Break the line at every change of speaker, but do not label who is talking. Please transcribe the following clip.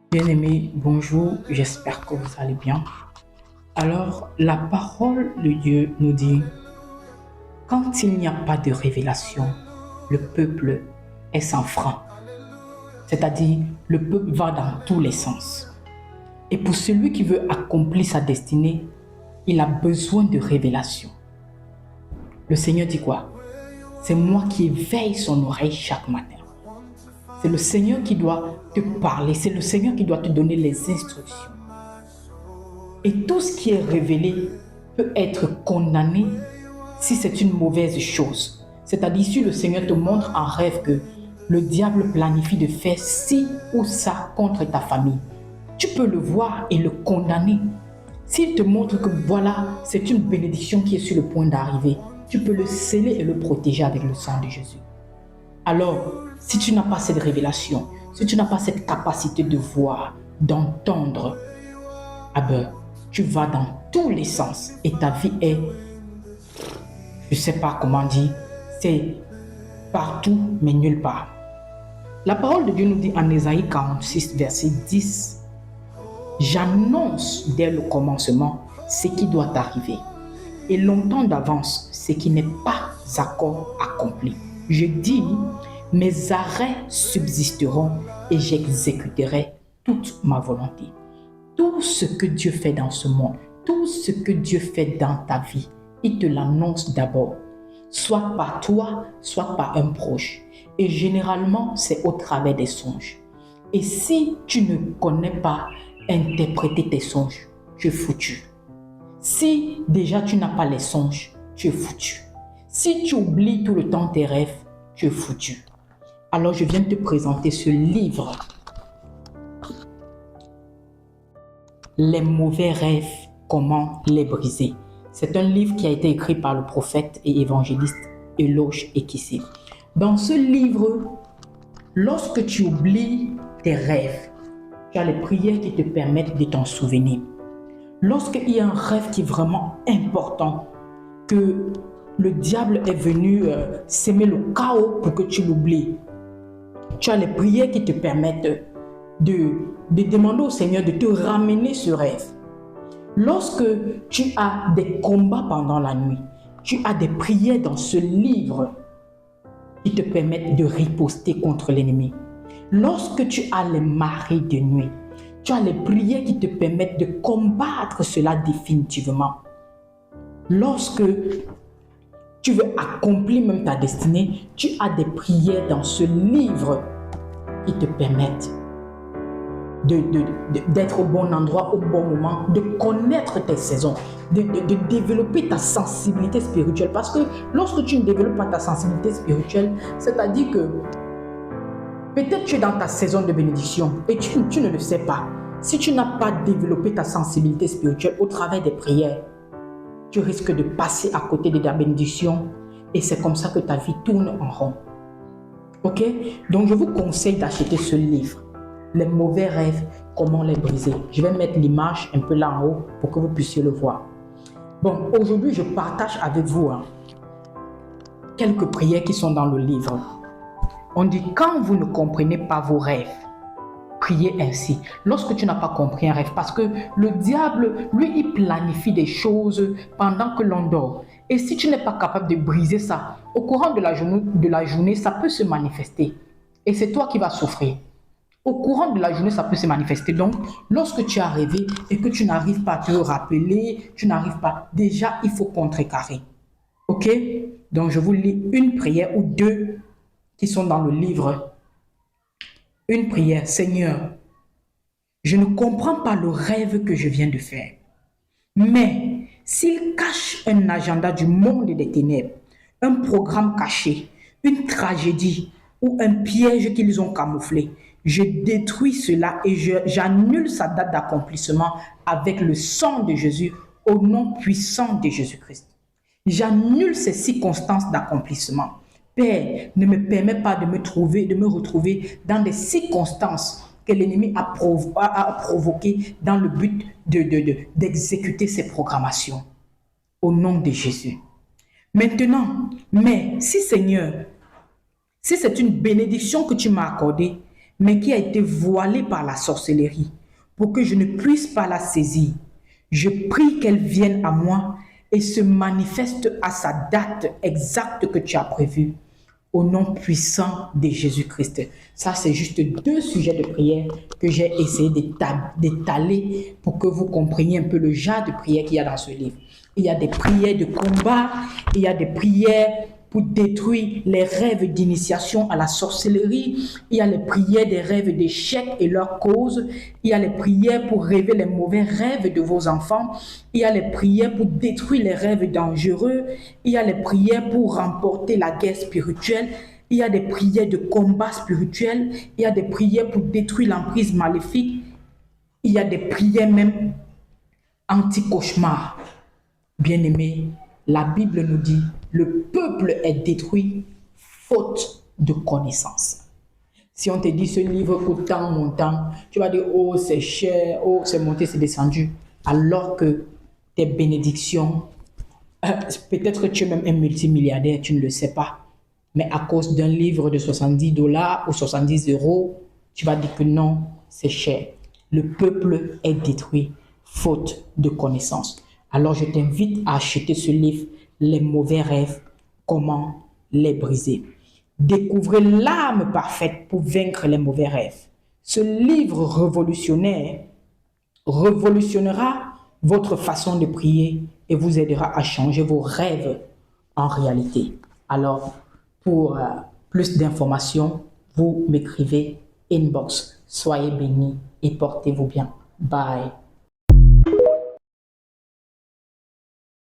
Bien-aimés, bonjour, j'espère que vous allez bien. Alors, la parole de Dieu nous dit, quand il n'y a pas de révélation, le peuple est sans frein. C'est-à-dire, le peuple va dans tous les sens. Et pour celui qui veut accomplir sa destinée, il a besoin de révélation. Le Seigneur dit quoi? C'est moi qui éveille son oreille chaque matin. C'est le Seigneur qui doit te parler, c'est le Seigneur qui doit te donner les instructions. Et tout ce qui est révélé peut être condamné si c'est une mauvaise chose. C'est-à-dire si le Seigneur te montre en rêve que le diable planifie de faire ci ou ça contre ta famille, tu peux le voir et le condamner. S'il te montre que voilà, c'est une bénédiction qui est sur le point d'arriver, tu peux le sceller et le protéger avec le sang de Jésus. Alors, si tu n'as pas cette révélation, si tu n'as pas cette capacité de voir, d'entendre, ah ben, tu vas dans tous les sens et ta vie est, je ne sais pas comment dire, c'est partout mais nulle part. La parole de Dieu nous dit en Ésaïe 46, verset 10, j'annonce dès le commencement ce qui doit arriver et longtemps d'avance ce qui n'est pas encore accompli. Je dis, mes arrêts subsisteront et j'exécuterai toute ma volonté. Tout ce que Dieu fait dans ce monde, tout ce que Dieu fait dans ta vie, il te l'annonce d'abord, soit par toi, soit par un proche. Et généralement, c'est au travers des songes. Et si tu ne connais pas interpréter tes songes, tu es foutu. Si déjà tu n'as pas les songes, tu es foutu. Si tu oublies tout le temps tes rêves, tu es foutu. Alors je viens te présenter ce livre, Les mauvais rêves, comment les briser. C'est un livre qui a été écrit par le prophète et évangéliste Eloge Ekisi. Dans ce livre, lorsque tu oublies tes rêves, tu as les prières qui te permettent de t'en souvenir. Lorsqu'il y a un rêve qui est vraiment important, que le diable est venu s'aimer le chaos pour que tu l'oublies, tu as les prières qui te permettent de demander au Seigneur de te ramener ce rêve. Lorsque tu as des combats pendant la nuit, tu as des prières dans ce livre qui te permettent de riposter contre l'ennemi. Lorsque tu as les marées de nuit, tu as les prières qui te permettent de combattre cela définitivement. Lorsque tu veux accomplir même ta destinée, tu as des prières dans ce livre qui te permettent d'être au bon endroit, au bon moment, de connaître tes saisons, de développer ta sensibilité spirituelle. Parce que lorsque tu ne développes pas ta sensibilité spirituelle, c'est-à-dire que peut-être tu es dans ta saison de bénédiction et tu ne le sais pas. Si tu n'as pas développé ta sensibilité spirituelle au travers des prières, tu risques de passer à côté de ta bénédiction et c'est comme ça que ta vie tourne en rond. Ok? Donc je vous conseille d'acheter ce livre. Les mauvais rêves, comment les briser. Je vais mettre l'image un peu là en haut pour que vous puissiez le voir. Bon, aujourd'hui, je partage avec vous quelques prières qui sont dans le livre. On dit, quand vous ne comprenez pas vos rêves, priez ainsi. Lorsque tu n'as pas compris un rêve, parce que le diable, lui, il planifie des choses pendant que l'on dort. Et si tu n'es pas capable de briser ça, au courant de la journée, ça peut se manifester. Et c'est toi qui vas souffrir. Au courant de la journée, ça peut se manifester. Donc, lorsque tu as rêvé et que tu n'arrives pas à te rappeler, tu n'arrives pas, déjà, il faut contrecarrer. Ok? Donc, je vous lis une prière ou deux qui sont dans le livre. Une prière, Seigneur, je ne comprends pas le rêve que je viens de faire. Mais s'il cache un agenda du monde des ténèbres, un programme caché, une tragédie ou un piège qu'ils ont camouflé, je détruis cela et j'annule sa date d'accomplissement avec le sang de Jésus au nom puissant de Jésus-Christ. J'annule ces circonstances d'accomplissement. Père, ne me permets pas de me retrouver dans des circonstances que l'ennemi a provoquées dans le but d'exécuter ses programmations. Au nom de Jésus. Maintenant, mais si Seigneur, si c'est une bénédiction que tu m'as accordée, mais qui a été voilée par la sorcellerie, pour que je ne puisse pas la saisir. Je prie qu'elle vienne à moi et se manifeste à sa date exacte que tu as prévue. Au nom puissant de Jésus-Christ. Ça, c'est juste 2 sujets de prière que j'ai essayé d'étaler pour que vous compreniez un peu le genre de prière qu'il y a dans ce livre. Il y a des prières de combat, il y a des prières pour détruire les rêves d'initiation à la sorcellerie, il y a les prières des rêves d'échec et leurs causes, il y a les prières pour rêver les mauvais rêves de vos enfants, il y a les prières pour détruire les rêves dangereux, il y a les prières pour remporter la guerre spirituelle, il y a des prières de combat spirituel, il y a des prières pour détruire l'emprise maléfique, il y a des prières même anti-cauchemar. Bien-aimés, la Bible nous dit, le peuple est détruit faute de connaissance. Si on te dit ce livre coûte tant montant, tu vas dire, oh c'est cher, oh c'est monté, c'est descendu. Alors que tes bénédictions, peut-être que tu es même un multimilliardaire, tu ne le sais pas. Mais à cause d'un livre de $70 ou 70 €, tu vas dire que non, c'est cher. Le peuple est détruit faute de connaissance. Alors je t'invite à acheter ce livre, Les mauvais rêves, comment les briser. Découvrez l'arme parfaite pour vaincre les mauvais rêves. Ce livre révolutionnaire révolutionnera votre façon de prier et vous aidera à changer vos rêves en réalité. Alors, pour plus d'informations, vous m'écrivez inbox. Soyez bénis et portez-vous bien. Bye.